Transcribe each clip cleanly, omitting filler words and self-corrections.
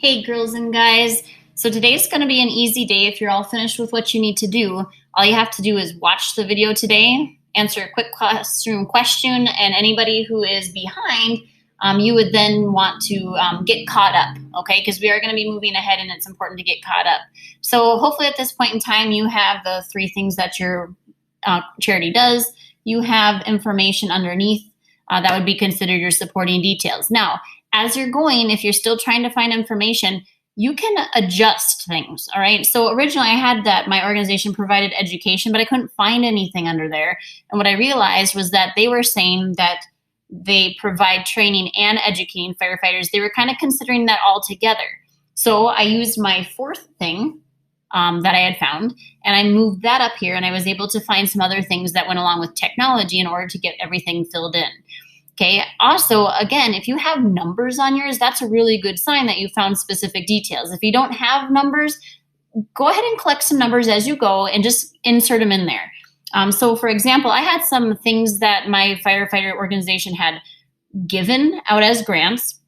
Hey girls and guys, so today's going to be an easy day if you're all finished with what you need to do. All you have to do is watch the video today, answer a quick classroom question, and anybody who is behind, you would then want to get caught up, okay? Because we are going to be moving ahead and it's important to get caught up. So hopefully at this point in time you have the three things that your charity does. You have information underneath that would be considered your supporting details. Now, as you're going, if you're still trying to find information, you can adjust things, all right? So originally I had that my organization provided education, but I couldn't find anything under there. And what I realized was that they were saying that they provide training and educating firefighters. They were kind of considering that all together. So I used my fourth thing that I had found, and I moved that up here, and I was able to find some other things that went along with technology in order to get everything filled in. Okay. Also, again, if you have numbers on yours, that's a really good sign that you found specific details. If you don't have numbers, go ahead and collect some numbers as you go and just insert them in there. So for example, I had some things that my firefighter organization had given out as grants.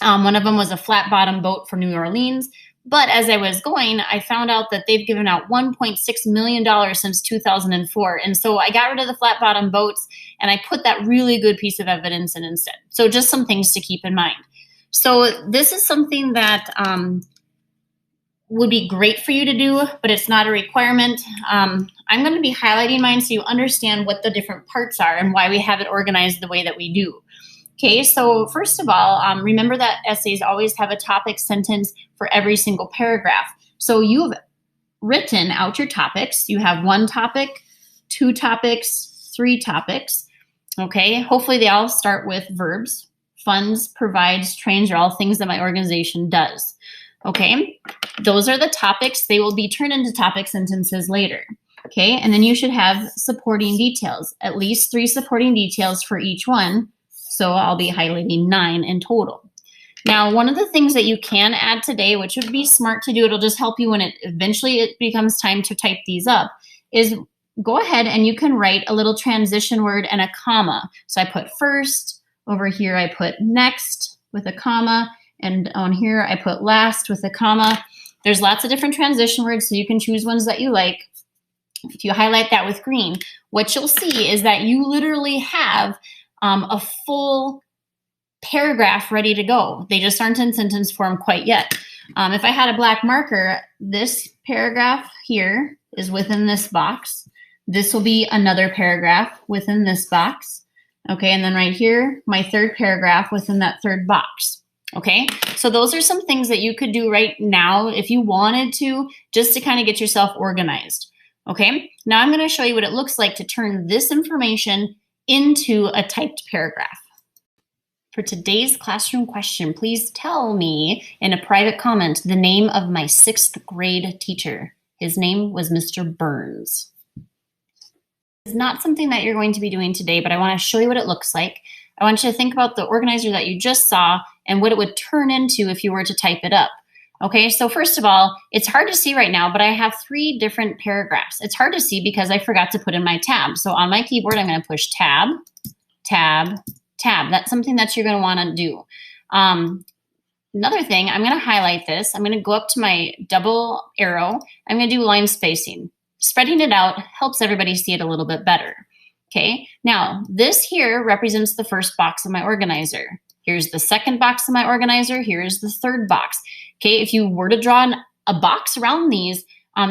One of them was a flat bottom boat for New Orleans. But as I was going, I found out that they've given out $1.6 million since 2004. And so I got rid of the flat bottom boats and I put that really good piece of evidence in instead. So just some things to keep in mind. So this is something that would be great for you to do, but it's not a requirement. I'm going to be highlighting mine so you understand what the different parts are and why we have it organized the way that we do. Okay, so first of all, remember that essays always have a topic sentence for every single paragraph. So you've written out your topics. You have one topic, two topics, three topics. Okay, hopefully they all start with verbs. Funds, provides, trains are all things that my organization does. Okay, those are the topics. They will be turned into topic sentences later. Okay, and then you should have supporting details, at least 3 supporting details for each one. So I'll be highlighting 9 in total. Now, one of the things that you can add today, which would be smart to do, it'll just help you when it eventually becomes time to type these up, is go ahead and you can write a little transition word and a comma. So I put first, over here I put next with a comma, and on here I put last with a comma. There's lots of different transition words, so you can choose ones that you like. If you highlight that with green, what you'll see is that you literally have a full paragraph ready to go. They just aren't in sentence form quite yet. If I had a black marker, this paragraph here is within this box. This will be another paragraph within this box. Okay, and then right here, my third paragraph within that third box. Okay, so those are some things that you could do right now if you wanted to, just to kind of get yourself organized. Okay, now I'm going to show you what it looks like to turn this information into a typed paragraph. For today's classroom question, please tell me in a private comment the name of my 6th grade teacher. His name was Mr. Burns. It's not something that you're going to be doing today, but I want to show you what it looks like. I want you to think about the organizer that you just saw and what it would turn into if you were to type it up. Okay, so first of all, it's hard to see right now, but I have 3 different paragraphs. It's hard to see because I forgot to put in my tab. So on my keyboard, I'm going to push tab, tab, tab. That's something that you're going to want to do. Another thing, I'm going to highlight this. I'm going to go up to my double arrow. I'm going to do line spacing. Spreading it out helps everybody see it a little bit better. Okay, now this here represents the first box of my organizer. Here's the second box of my organizer. Here's the third box. Okay, if you were to draw a box around these,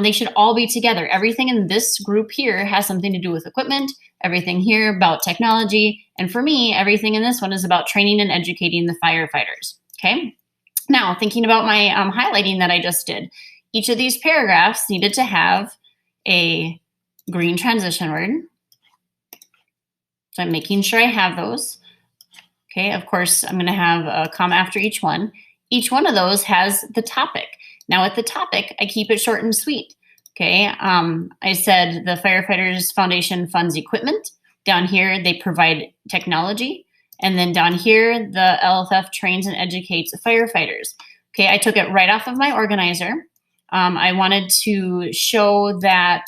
they should all be together. Everything in this group here has something to do with equipment, everything here about technology, and for me, everything in this one is about training and educating the firefighters. Okay, now thinking about my highlighting that I just did, each of these paragraphs needed to have a green transition word. So I'm making sure I have those. Okay, of course, I'm going to have a comma after each one. Each one of those has the topic. Now at the topic, I keep it short and sweet. Okay, I said the Firefighters Foundation funds equipment. Down here, they provide technology. And then down here, the LFF trains and educates firefighters. Okay, I took it right off of my organizer. I wanted to show that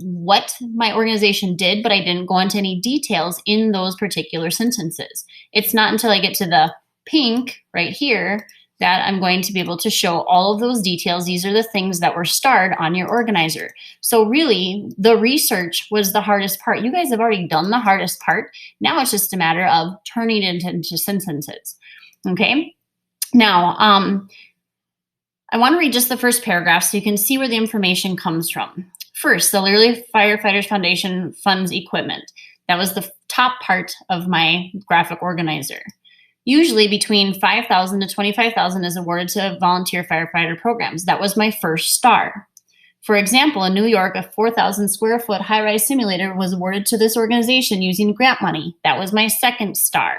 what my organization did, but I didn't go into any details in those particular sentences. It's not until I get to the pink right here that I'm going to be able to show all of those details. These are the things that were starred on your organizer. So really, the research was the hardest part. You guys have already done the hardest part. Now it's just a matter of turning it into sentences. Okay? Now, I want to read just the first paragraph so you can see where the information comes from. First, the Learly Firefighters Foundation funds equipment. That was the top part of my graphic organizer. Usually between $5,000 to $25,000 is awarded to volunteer firefighter programs. That was my first star. For example, in New York, a 4,000 square foot high-rise simulator was awarded to this organization using grant money. That was my second star.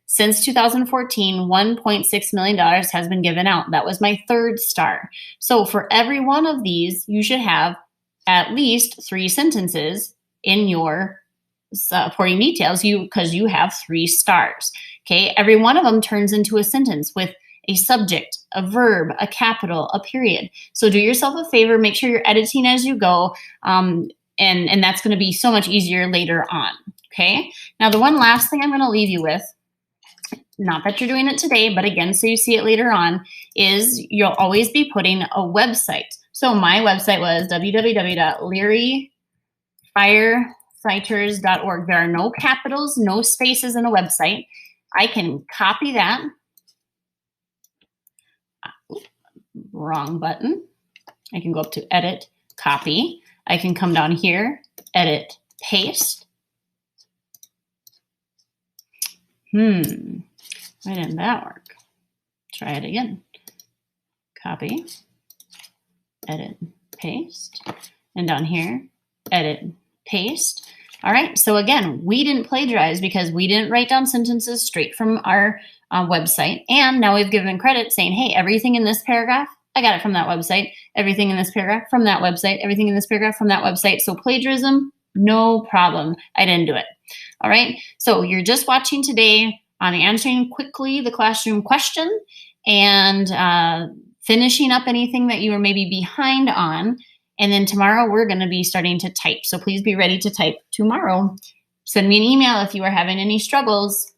Since 2014, $1.6 million has been given out. That was my third star. So for every one of these, you should have at least 3 sentences in your supporting details because you have 3 stars. Okay, every one of them turns into a sentence with a subject, a verb, a capital, a period. So do yourself a favor, make sure you're editing as you go, and that's going to be so much easier later on. Okay, now the one last thing I'm going to leave you with, not that you're doing it today, but again, so you see it later on, is you'll always be putting a website. So my website was www.learyfirefighters.org. There are no capitals, no spaces in a website. I can copy that. Wrong button. I can go up to edit, copy. I can come down here, edit, paste. Why didn't that work? Try it again. Copy, edit, paste. And down here, edit, paste. All right, so again, we didn't plagiarize because we didn't write down sentences straight from our website. And now we've given credit saying, hey, everything in this paragraph, I got it from that website. Everything in this paragraph from that website. Everything in this paragraph from that website. So plagiarism, no problem. I didn't do it. All right, so you're just watching today on answering quickly the classroom question and finishing up anything that you were maybe behind on. And then tomorrow we're going to be starting to type. So please be ready to type tomorrow. Send me an email if you are having any struggles.